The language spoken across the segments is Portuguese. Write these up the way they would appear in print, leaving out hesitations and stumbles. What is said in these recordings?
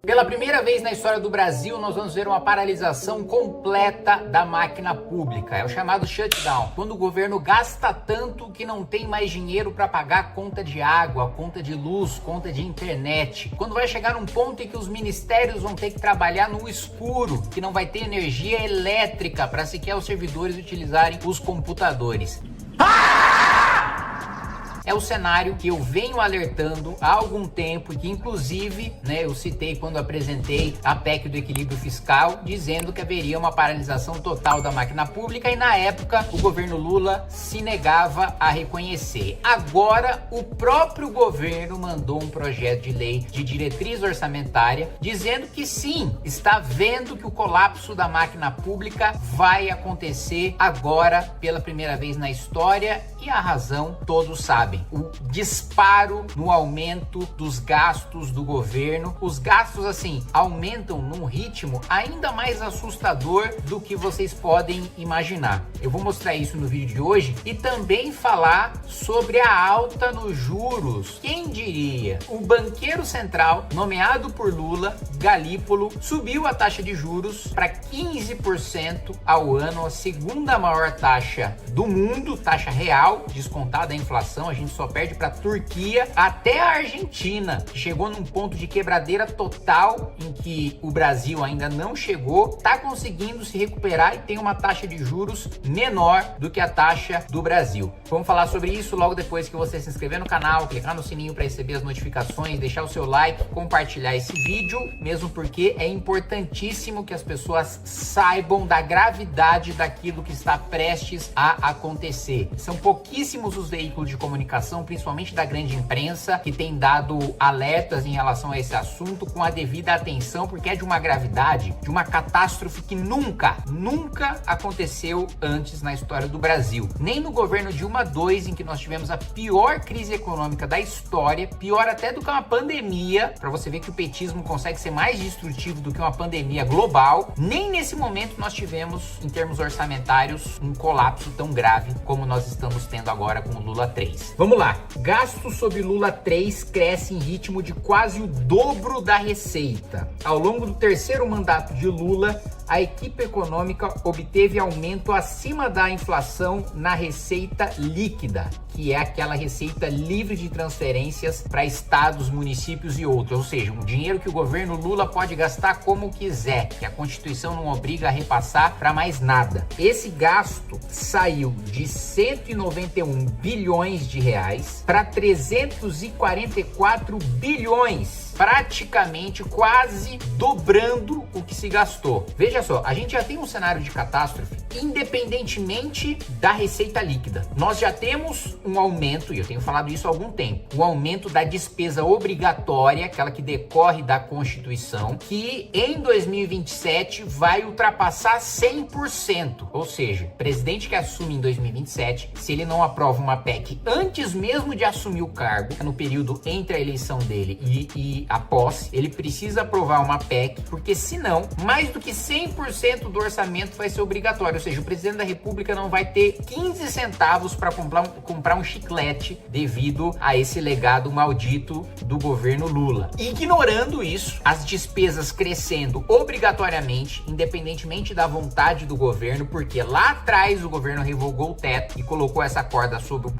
Pela primeira vez na história do Brasil, nós vamos ver uma paralisação completa da máquina pública. É o chamado shutdown, quando o governo gasta tanto que não tem mais dinheiro para pagar a conta de água, conta de luz, conta de internet. Quando vai chegar um ponto em que os ministérios vão ter que trabalhar no escuro, que não vai ter energia elétrica para sequer os servidores utilizarem os computadores. É o cenário que eu venho alertando há algum tempo e que inclusive, eu citei quando apresentei a PEC do equilíbrio fiscal, dizendo que haveria uma paralisação total da máquina pública e na época o governo Lula se negava a reconhecer. Agora o próprio governo mandou um projeto de lei de diretriz orçamentária dizendo que sim, está vendo que o colapso da máquina pública vai acontecer agora pela primeira vez na história e a razão todos sabem. O disparo no aumento dos gastos do governo. Os gastos, assim, aumentam num ritmo ainda mais assustador do que vocês podem imaginar. Eu vou mostrar isso no vídeo de hoje e também falar sobre a alta nos juros. Quem diria? O banqueiro central, nomeado por Lula, Galípolo, subiu a taxa de juros para 15% ao ano, a segunda maior taxa do mundo, taxa real, descontada da inflação. A gente só perde para a Turquia, até a Argentina, que chegou num ponto de quebradeira total em que o Brasil ainda não chegou, está conseguindo se recuperar e tem uma taxa de juros menor do que a taxa do Brasil. Vamos falar sobre isso logo depois que você se inscrever no canal, clicar no sininho para receber as notificações, deixar o seu like, compartilhar esse vídeo, mesmo porque é importantíssimo que as pessoas saibam da gravidade daquilo que está prestes a acontecer. São pouquíssimos os veículos de comunicação, principalmente da grande imprensa, que tem dado alertas em relação a esse assunto com a devida atenção, porque é de uma gravidade, de uma catástrofe que nunca aconteceu antes na história do Brasil. Nem no governo Dilma II, em que nós tivemos a pior crise econômica da história, pior até do que uma pandemia, para você ver que o petismo consegue ser mais destrutivo do que uma pandemia global. Nem nesse momento nós tivemos, em termos orçamentários, um colapso tão grave como nós estamos tendo agora com o Lula 3. Vamos lá. Gastos sob Lula 3 cresce em ritmo de quase o dobro da receita. Ao longo do terceiro mandato de Lula, a equipe econômica obteve aumento acima da inflação na receita líquida, que é aquela receita livre de transferências para estados, municípios e outros, ou seja, um dinheiro que o governo Lula pode gastar como quiser, que a Constituição não obriga a repassar para mais nada. Esse gasto saiu de 191 bilhões de reais para 344 bilhões, praticamente quase dobrando o que se gastou. Veja só, a gente já tem um cenário de catástrofe independentemente da receita líquida. Nós já temos um aumento, e eu tenho falado isso há algum tempo, o aumento da despesa obrigatória, aquela que decorre da Constituição, que em 2027 vai ultrapassar 100%. Ou seja, o presidente que assume em 2027, se ele não aprova uma PEC antes mesmo de assumir o cargo, no período entre a eleição dele e a posse, ele precisa aprovar uma PEC, porque senão, mais do que 100% do orçamento vai ser obrigatório. Ou seja, o presidente da República não vai ter 15 centavos para comprar um chiclete devido a esse legado maldito do governo Lula. Ignorando isso, as despesas crescendo obrigatoriamente, independentemente da vontade do governo, porque lá atrás o governo revogou o teto e colocou essa corda sobre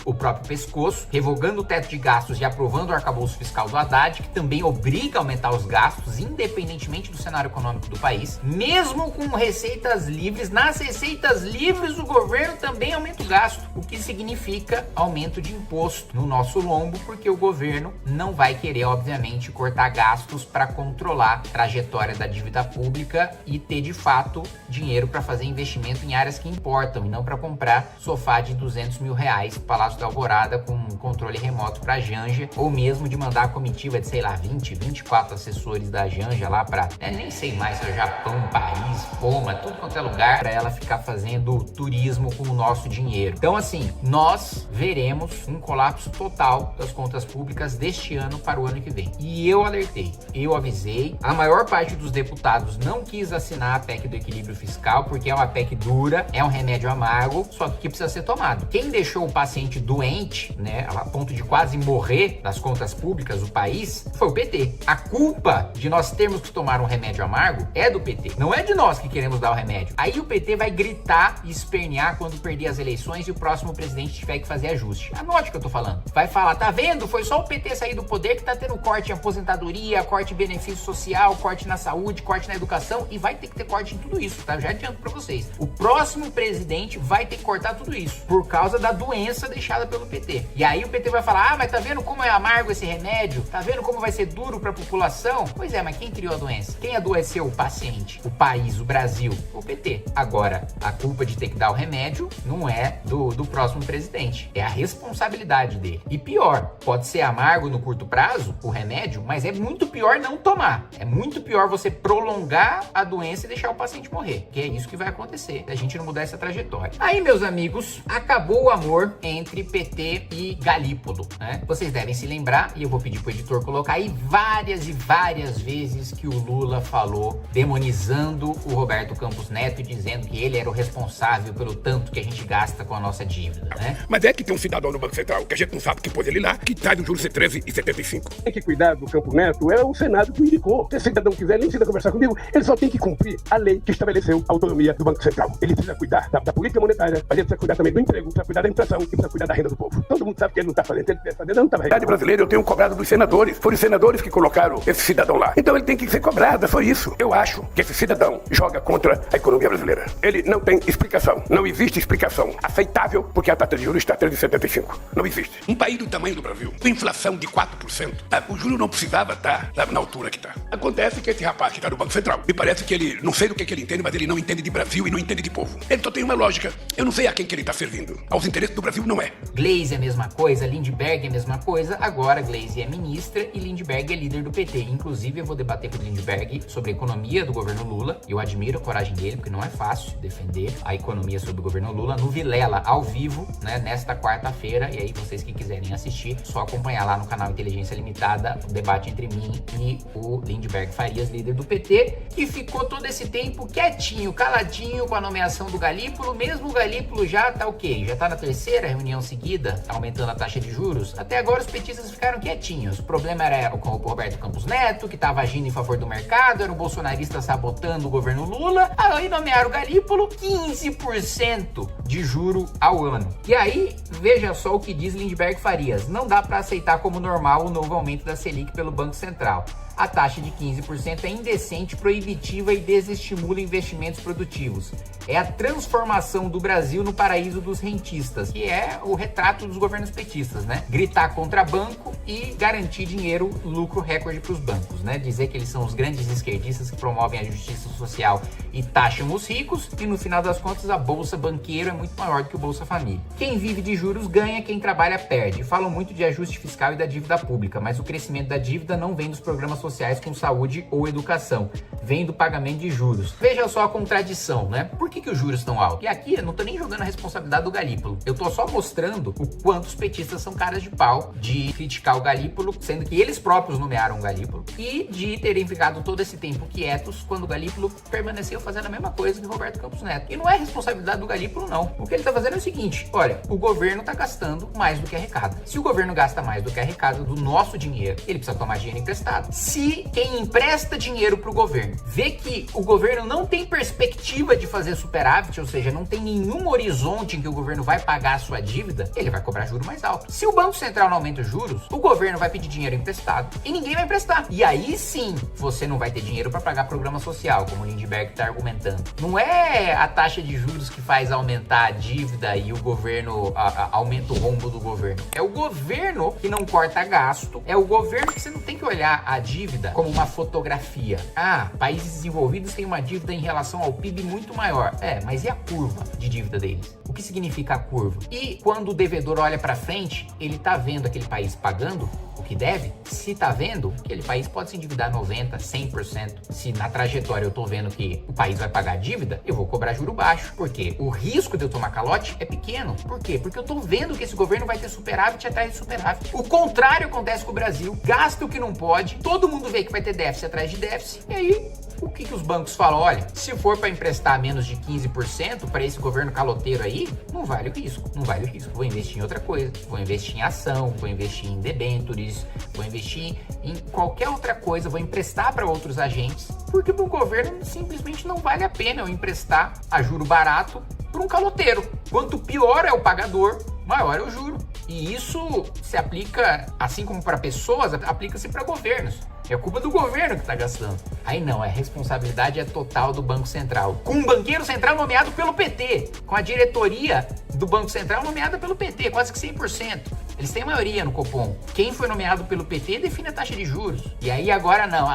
o próprio pescoço, revogando o teto de gastos e aprovando o arcabouço fiscal do Haddad, que também obriga a aumentar os gastos, independentemente do cenário econômico do país. Mesmo com receitas livres, nas receitas livres o governo também aumenta o gasto, o que significa aumento de imposto no nosso lombo, porque o governo não vai querer, obviamente, cortar gastos para controlar a trajetória da dívida pública e ter, de fato, dinheiro para fazer investimento em áreas que importam e não para comprar sofá de 200 mil reais no Palácio da Alvorada com controle remoto para a Janja, ou mesmo de mandar a comitiva de, sei lá, 24 assessores da Janja lá para, nem sei mais se é o Japão, Paris, Roma, tudo quanto é lugar, para ela ela ficar fazendo turismo com o nosso dinheiro. Então, assim, nós veremos um colapso total das contas públicas deste ano para o ano que vem. E eu alertei, eu avisei. A maior parte dos deputados não quis assinar a PEC do equilíbrio fiscal, porque é uma PEC dura, é um remédio amargo, só que precisa ser tomado. Quem deixou o paciente doente, né, a ponto de quase morrer das contas públicas do país, foi o PT. A culpa de nós termos que tomar um remédio amargo é do PT. Não é de nós que queremos dar o remédio. Aí o PT vai gritar e espernear quando perder as eleições e o próximo presidente tiver que fazer ajuste. Anote o que eu tô falando. Vai falar, tá vendo? Foi só o PT sair do poder que tá tendo corte em aposentadoria, corte em benefício social, corte na saúde, corte na educação, e vai ter que ter corte em tudo isso, tá? Já adianto pra vocês. O próximo presidente vai ter que cortar tudo isso, por causa da doença deixada pelo PT. E aí o PT vai falar, mas tá vendo como é amargo esse remédio? Tá vendo como vai ser duro pra população? Pois é, mas quem criou a doença? Quem adoeceu o paciente? O país, o Brasil? O PT. Agora, a culpa de ter que dar o remédio não é do próximo presidente, é a responsabilidade dele. E pior, pode ser amargo no curto prazo, o remédio, mas é muito pior não tomar. É muito pior você prolongar a doença e deixar o paciente morrer, que é isso que vai acontecer se a gente não mudar essa trajetória. Aí, meus amigos, acabou o amor entre PT e Galípolo, né? Vocês devem se lembrar, e eu vou pedir pro editor colocar aí várias e várias vezes que o Lula falou demonizando o Roberto Campos Neto e dizendo que ele era o responsável pelo tanto que a gente gasta com a nossa dívida, né? Mas é que tem um cidadão no Banco Central, que a gente não sabe que pôs ele lá, que traz o juros de 13,75. Tem que cuidar do Campos Neto, é o Senado que o indicou. Se o cidadão quiser, nem precisa conversar comigo, ele só tem que cumprir a lei que estabeleceu a autonomia do Banco Central. Ele precisa cuidar da política monetária, mas ele precisa cuidar também do emprego, precisa cuidar da inflação e precisa cuidar da renda do povo. Todo mundo sabe que ele não está fazendo, se ele tivesse fazendo, não estava. A realidade brasileira eu tenho cobrado dos senadores. Foram os senadores que colocaram esse cidadão lá. Então ele tem que ser cobrado, é só isso. Eu acho que esse cidadão joga contra a economia brasileira. Ele não tem explicação. Não existe explicação aceitável porque a taxa de juros está 13,75. Não existe. Um país do tamanho do Brasil, com inflação de 4%, o juro não precisava estar na altura que está. Acontece que esse rapaz que está no Banco Central, me parece que ele, não sei do que ele entende, mas ele não entende de Brasil e não entende de povo. Ele só tem uma lógica. Eu não sei a quem que ele está servindo. Aos interesses do Brasil não é. Gleisi é a mesma coisa, Lindbergh é a mesma coisa. Agora Gleisi é ministra e Lindbergh é líder do PT. Inclusive eu vou debater com o Lindbergh sobre a economia do governo Lula. Eu admiro a coragem dele, porque não é fácil defender a economia sob o governo Lula no Vilela, ao vivo, né, nesta quarta-feira. E aí vocês que quiserem assistir, só acompanhar lá no canal Inteligência Limitada o debate entre mim e o Lindbergh Farias, líder do PT, que ficou todo esse tempo quietinho, caladinho com a nomeação do Galípolo. Mesmo o Galípolo já tá o quê? Já tá na terceira reunião seguida, aumentando a taxa de juros. Até agora os petistas ficaram quietinhos. O problema era com o Roberto Campos Neto, que tava agindo em favor do mercado, era o bolsonarista sabotando o governo Lula. Aí nomearam o Galípolo, 15% de juro ao ano. E aí, veja só o que diz Lindbergh Farias. Não dá para aceitar como normal o novo aumento da Selic pelo Banco Central. A taxa de 15% é indecente, proibitiva e desestimula investimentos produtivos. É a transformação do Brasil no paraíso dos rentistas, que é o retrato dos governos petistas, né? Gritar contra banco e garantir dinheiro, lucro recorde para os bancos, né? Dizer que eles são os grandes esquerdistas que promovem a justiça social e taxam os ricos, e no final das contas a Bolsa Banqueiro é muito maior do que o Bolsa Família. Quem vive de juros ganha, quem trabalha perde. Falam muito de ajuste fiscal e da dívida pública, mas o crescimento da dívida não vem dos programas sociais com saúde ou educação, vem do pagamento de juros. Veja só a contradição, né? Por que os juros estão altos? E aqui eu não tô nem jogando a responsabilidade do Galípolo, eu tô só mostrando o quanto os petistas são caras de pau de criticar o Galípolo, sendo que eles próprios nomearam o Galípolo, e de terem ficado todo esse tempo quietos quando o Galípolo permaneceu fazendo a mesma coisa que o Roberto Campos Neto. E não é responsabilidade do Galípolo, não. O que ele tá fazendo é o seguinte: olha, o governo tá gastando mais do que arrecada. Se o governo gasta mais do que arrecada do nosso dinheiro, ele precisa tomar dinheiro emprestado. Se quem empresta dinheiro pro governo vê que o governo não tem perspectiva de fazer superávit, ou seja, não tem nenhum horizonte em que o governo vai pagar a sua dívida, ele vai cobrar juro mais alto. Se o Banco Central não aumenta os juros, o governo vai pedir dinheiro emprestado e ninguém vai emprestar. E aí sim, você não vai ter dinheiro para pagar programa social, como o Lindbergh está argumentando. Não é a taxa de juros que faz aumentar a dívida e o governo aumenta o rombo do governo. É o governo que não corta gasto, é o governo que você não tem que olhar a dívida como uma fotografia. Ah, países desenvolvidos têm uma dívida em relação ao PIB muito maior. Mas e a curva de dívida deles? O que significa a curva? E quando o devedor olha para frente, ele tá vendo aquele país pagando, o o que deve, se tá vendo, aquele país pode se endividar 90%, 100%. Se na trajetória eu tô vendo que o país vai pagar a dívida, eu vou cobrar juro baixo. Por quê? O risco de eu tomar calote é pequeno. Por quê? Porque eu tô vendo que esse governo vai ter superávit atrás de superávit. O contrário acontece com o Brasil. Gasta o que não pode, todo mundo vê que vai ter déficit atrás de déficit, e aí o que os bancos falam? Olha, se for para emprestar menos de 15% para esse governo caloteiro aí, não vale o risco, não vale o risco. Vou investir em outra coisa, vou investir em ação, vou investir em debêntures, vou investir em qualquer outra coisa, vou emprestar para outros agentes, porque para o governo simplesmente não vale a pena eu emprestar a juro barato para um caloteiro. Quanto pior é o pagador, maior é o juro. E isso se aplica, assim como para pessoas, aplica-se para governos. É culpa do governo que está gastando. Aí não, a responsabilidade é total do Banco Central. Com um banqueiro central nomeado pelo PT, com a diretoria do Banco Central nomeada pelo PT, quase que 100%. Eles têm maioria no Copom. Quem foi nomeado pelo PT define a taxa de juros. E aí agora não,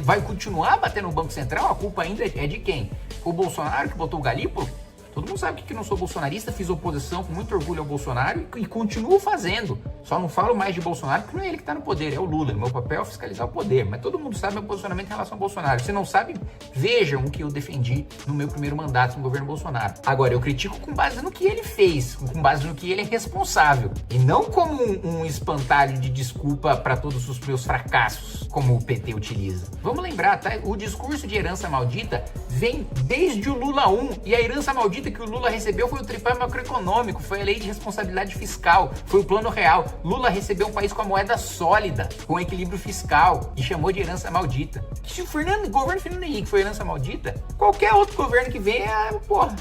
vai continuar batendo no Banco Central? A culpa ainda é de quem? O Bolsonaro que botou o Galípolo? Todo mundo sabe que eu não sou bolsonarista, fiz oposição com muito orgulho ao Bolsonaro e continuo fazendo. Só não falo mais de Bolsonaro porque não é ele que está no poder, é o Lula. Meu papel é fiscalizar o poder, mas todo mundo sabe meu posicionamento em relação ao Bolsonaro. Se não sabe, vejam o que eu defendi no meu primeiro mandato no governo Bolsonaro. Agora, eu critico com base no que ele fez, com base no que ele é responsável. E não como um espantalho de desculpa para todos os meus fracassos, como o PT utiliza. Vamos lembrar, tá? O discurso de herança maldita vem desde o Lula 1, e a herança maldita que o Lula recebeu foi o tripé macroeconômico, foi a lei de responsabilidade fiscal, foi o plano real. Lula recebeu um país com a moeda sólida, com equilíbrio fiscal, e chamou de herança maldita. Se o governo Fernando Henrique foi herança maldita, qualquer outro governo que venha é,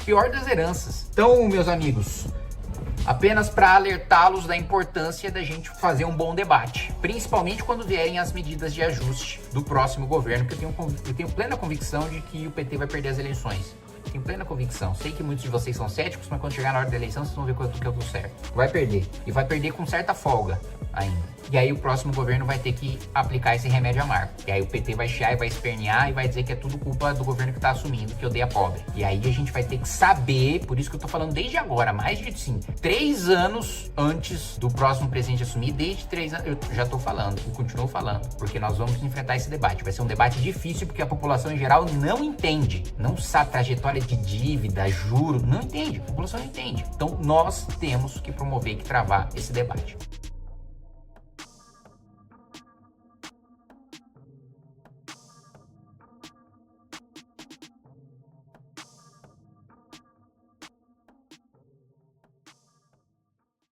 pior das heranças. Então, meus amigos, apenas para alertá-los da importância da gente fazer um bom debate, principalmente quando vierem as medidas de ajuste do próximo governo, porque eu tenho plena convicção de que o PT vai perder as eleições. Tenho plena convicção. Sei que muitos de vocês são céticos, mas quando chegar na hora da eleição, vocês vão ver quanto que eu tô certo. Vai perder. E vai perder com certa folga ainda. E aí o próximo governo vai ter que aplicar esse remédio amargo. E aí o PT vai chiar e vai espernear e vai dizer que é tudo culpa do governo que tá assumindo, que odeia pobre. E aí a gente vai ter que saber, por isso que eu tô falando desde agora, mais de 3 anos antes do próximo presidente assumir, desde 3 anos, eu já tô falando e continuo falando, porque nós vamos enfrentar esse debate. Vai ser um debate difícil porque a população em geral não entende, não sabe trajetória de dívida, juro, não entende, a população não entende. Então nós temos que promover e que travar esse debate.